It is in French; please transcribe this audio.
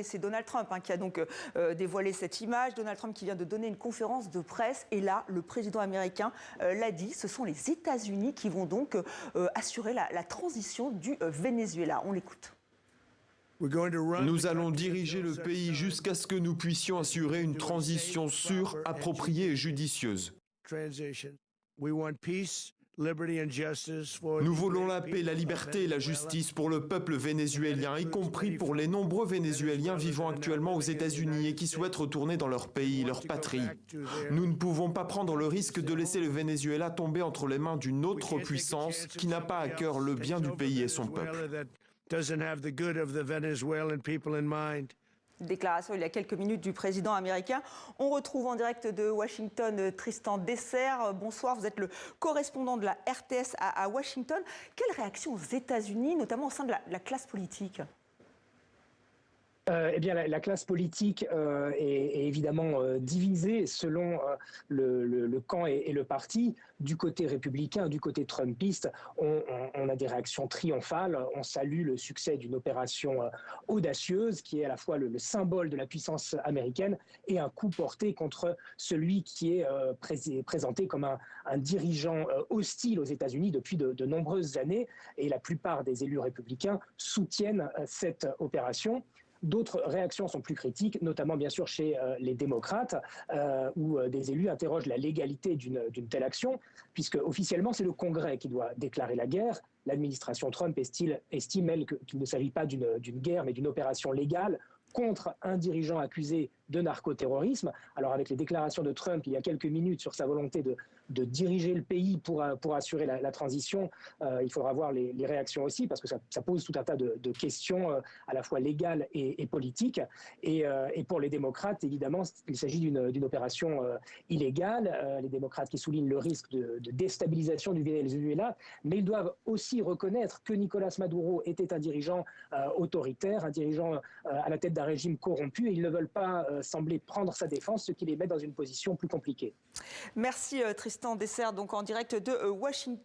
c'est Donald Trump qui a donc dévoilé cette image. Donald Trump qui vient de donner une conférence de presse. Et là, le président américain l'a dit, ce sont les États-Unis qui vont donc assurer la transition du Venezuela. On l'écoute. Nous allons diriger le pays jusqu'à ce que nous puissions assurer une transition sûre, appropriée et judicieuse. Nous voulons la paix, la liberté et la justice pour le peuple vénézuélien, y compris pour les nombreux Vénézuéliens vivant actuellement aux États-Unis et qui souhaitent retourner dans leur pays, leur patrie. Nous ne pouvons pas prendre le risque de laisser le Venezuela tomber entre les mains d'une autre puissance qui n'a pas à cœur le bien du pays et son peuple. Déclaration il y a quelques minutes du président américain. On retrouve en direct de Washington Tristan Desserre. Bonsoir, vous êtes le correspondant de la RTS à Washington. Quelle réaction aux États-Unis, notamment au sein de la classe politique ? Eh bien, la classe politique est évidemment divisée selon le camp et le parti. Du côté républicain, du côté trumpiste, on a des réactions triomphales. On salue le succès d'une opération audacieuse qui est à la fois le symbole de la puissance américaine et un coup porté contre celui qui est présenté comme un dirigeant hostile aux États-Unis depuis de nombreuses années. Et la plupart des élus républicains soutiennent cette opération. D'autres réactions sont plus critiques, notamment bien sûr chez les démocrates, où des élus interrogent la légalité d'une telle action, puisque officiellement c'est le Congrès qui doit déclarer la guerre. L'administration Trump estime elle, qu'il ne s'agit pas d'une guerre, mais d'une opération légale contre un dirigeant accusé de narcoterrorisme. Alors avec les déclarations de Trump il y a quelques minutes sur sa volonté de diriger le pays pour assurer la transition, il faudra voir les réactions aussi, parce que ça pose tout un tas de questions à la fois légales et politiques. Et pour les démocrates, évidemment, il s'agit d'une opération illégale. Les démocrates qui soulignent le risque de déstabilisation du Venezuela, mais ils doivent aussi reconnaître que Nicolás Maduro était un dirigeant autoritaire, un dirigeant à la tête d'un régime corrompu, et ils ne veulent pas sembler prendre sa défense, ce qui les met dans une position plus compliquée. Merci Tristan Desserre, donc en direct de Washington.